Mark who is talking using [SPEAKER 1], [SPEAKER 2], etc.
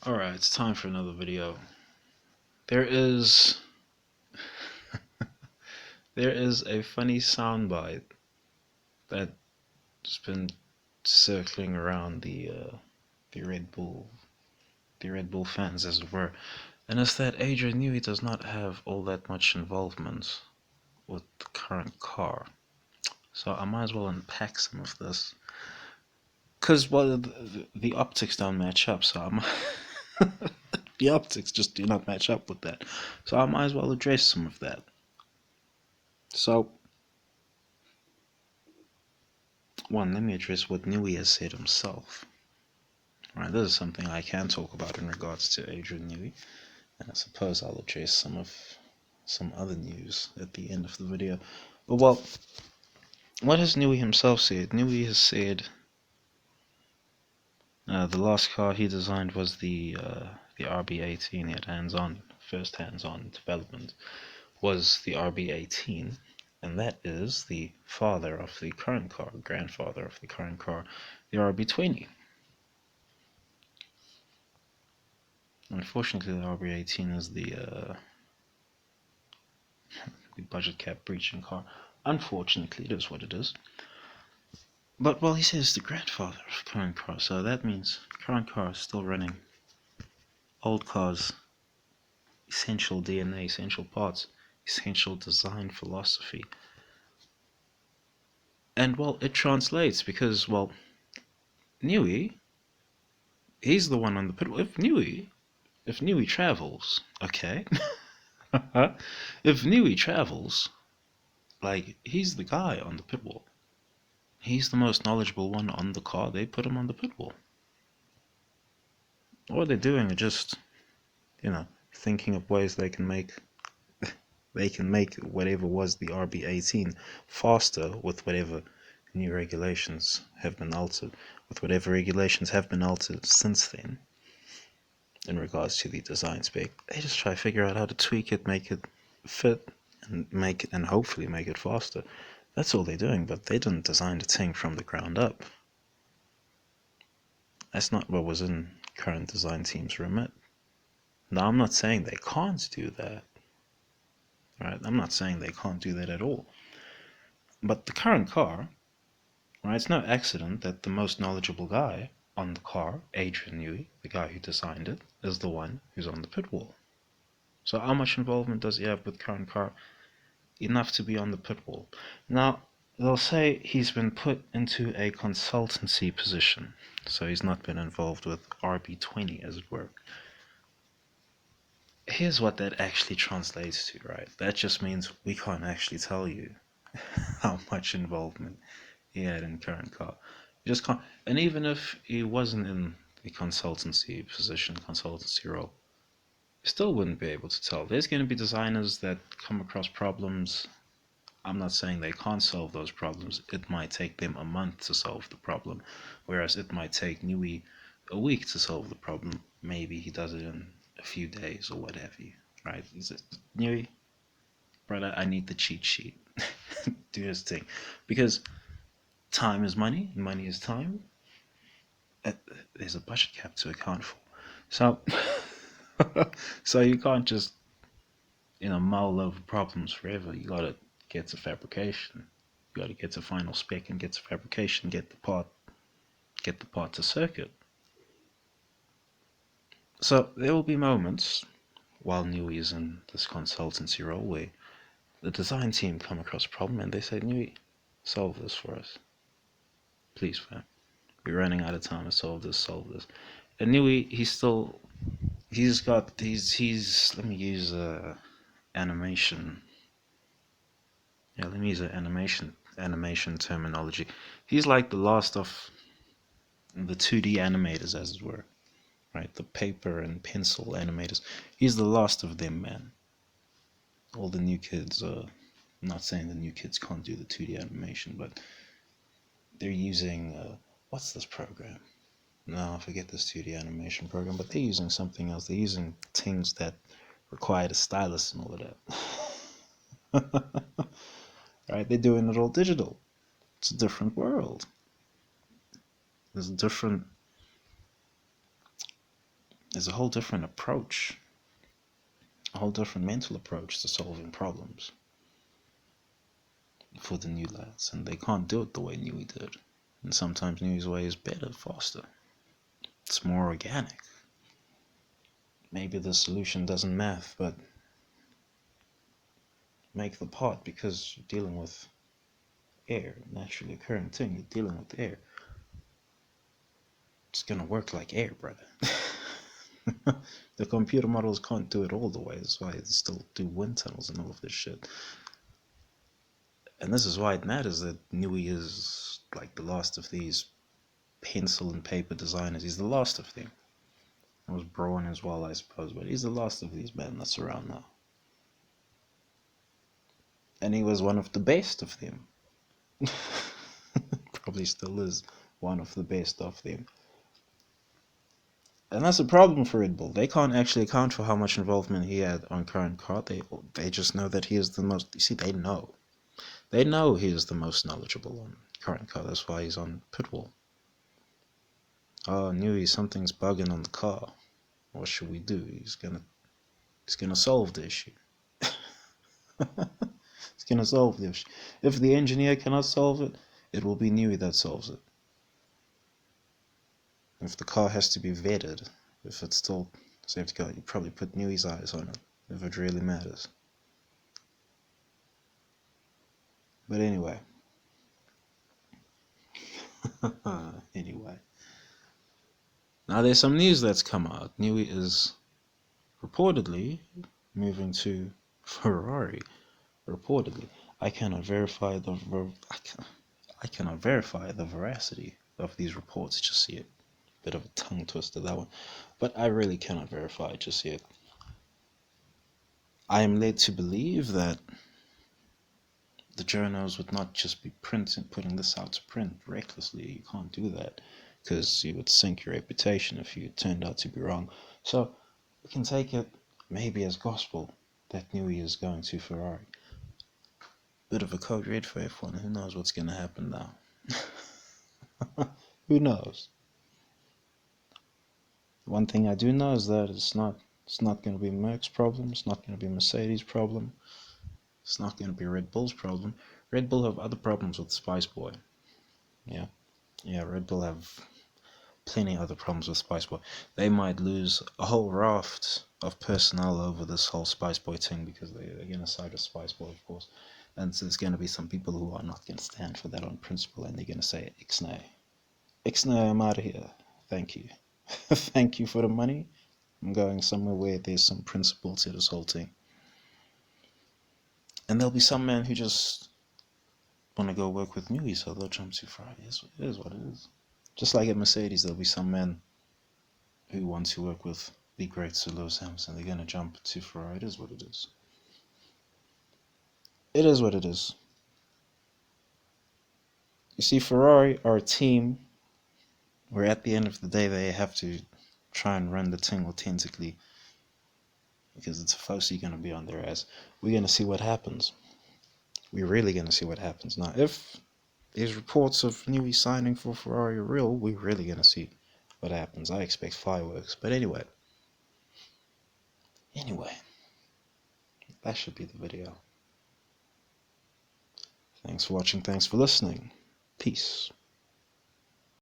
[SPEAKER 1] Alright, it's time for another video. There is there is a funny soundbite that's been circling around the Red Bull fans, as it were, and it's that Adrian Newey does not have all that much involvement with the current car. So I might as well unpack some of this, because the optics don't match up. The optics just do not match up with that. So I might as well address some of that. So, one, let me address what Newey has said himself. Right, this is something I can talk about in regards to Adrian Newey, and I suppose I'll address some other news at the end of the video. But well, what has Newey himself said? Newey has said the last car he designed was the RB18. He had first hands-on development was the RB18, and that is the father of the current car, grandfather of the current car, the RB20. Unfortunately, the RB18 is the budget cap breaching car. Unfortunately, it is what it is. But well, he says the grandfather of current car, so that means current car is still running old cars, essential DNA, essential parts, essential design philosophy. And well, it translates because, well, Newey, he's the one on the pit. If Newey travels, okay, if Newey travels, like, he's the guy on the pit wall. He's the most knowledgeable one on the car. They put him on the pit wall. What they're doing are just, thinking of ways they can make whatever was the RB18 faster with whatever new regulations have been altered, with whatever regulations have been altered since then in regards to the design spec. They just try to figure out how to tweak it, make it fit, and hopefully make it faster. That's all they're doing, but they didn't design the thing from the ground up. That's not what was in current design team's remit. Now, I'm not saying they can't do that. Right? I'm not saying they can't do that at all. But the current car, right, it's no accident that the most knowledgeable guy on the car, Adrian Newey, the guy who designed it, is the one who's on the pit wall. So how much involvement does he have with current car? Enough to be on the pit wall. Now, they'll say he's been put into a consultancy position, so he's not been involved with RB20, as it were. Here's what that actually translates to, right? That just means we can't actually tell you how much involvement he had in current car. You just can't. And even if he wasn't in the consultancy position, consultancy role, you still wouldn't be able to tell. There's going to be designers that come across problems. I'm not saying they can't solve those problems. It might take them a month to solve the problem, whereas it might take Newey a week to solve the problem. Maybe he does it in a few days or what have you, right? Is it Newey, brother? I need the cheat sheet. Do this thing, because time is money, money is time. There's a budget cap to account for, so so you can't just mull over problems forever. You gotta get to fabrication. You gotta get to final spec and get to fabrication. Get the part to circuit. So there will be moments while Newey is in this consultancy role where the design team come across a problem and they say, Newey, solve this for us. Please, fam. We're running out of time to solve this. And Newey, he's let me use animation. Yeah, let me use animation terminology. He's like the last of the 2D animators, as it were. Right, the paper and pencil animators. He's the last of them, man. All the new kids, I'm not saying the new kids can't do the 2D animation, but they're using, what's this program? No, I forget this 2D animation program, but they're using something else. They're using things that require a stylus and all of that. Right, they're doing it all digital. It's a different world. There's a different There's a whole different approach, a whole different mental approach to solving problems for the new lads, and they can't do it the way Nui did. And sometimes Nui's way is better, faster. It's more organic. Maybe the solution doesn't math, but make the part, because you're dealing with air, naturally occurring thing. You're dealing with air. It's gonna work like air, brother. The computer models can't do it all the way. That's why they still do wind tunnels and all of this shit. And this is why it matters that Nui is like the last of these pencil and paper designers. He's the last of them. It was Braun as well, I suppose, but he's the last of these men that's around now. And he was one of the best of them. Probably still is one of the best of them. And that's a problem for Red Bull. They can't actually account for how much involvement he had on current car. They just know that he is the most. You see, they know. They know he is the most knowledgeable on current car. That's why he's on pit wall. Oh, Nui, something's bugging on the car. What should we do? He's gonna solve the issue. He's gonna solve the issue. If the engineer cannot solve it, it will be Nui that solves it. If the car has to be vetted, if it's still safety car, you probably put Nui's eyes on it, if it really matters. But anyway. Anyway. Now there's some news that's come out. Nui is reportedly moving to Ferrari. Reportedly. I cannot verify the veracity of these reports just yet. Bit of a tongue twister, that one. But I really cannot verify it just yet. I am led to believe that the journals would not just be putting this out to print recklessly. You can't do that, because you would sink your reputation if you turned out to be wrong. So we can take it maybe as gospel that Nui is going to Ferrari. Bit of a code red for F1. Who knows what's going to happen now? Who knows? One thing I do know is that it's not going to be Merc's problem. It's not going to be Mercedes' problem. It's not going to be Red Bull's problem. Red Bull have other problems with Spice Boy. Yeah, Red Bull have plenty of other problems with Spice Boy. They might lose a whole raft of personnel over this whole Spice Boy thing, because they're going to side with Spice Boy, of course. And so there's going to be some people who are not going to stand for that on principle, and they're going to say, Ixnay, I'm out of here. Thank you. Thank you for the money. I'm going somewhere where there's some principle to this whole thing. And there'll be some men who just want to go work with Nui, so they'll jump to Ferrari. It is what it is. Just like at Mercedes, there'll be some men who want to work with the great Sir Lewis Hamilton. They're going to jump to Ferrari. It is what it is. It is what it is. You see, Ferrari are a team where at the end of the day they have to try and run the thing authentically, because it's Fosi going to be on their ass. We're going to see what happens. We're really going to see what happens. Now, if these reports of Nui signing for Ferrari are real, we're really going to see what happens. I expect fireworks. But anyway, that should be the video. Thanks for watching. Thanks for listening. Peace.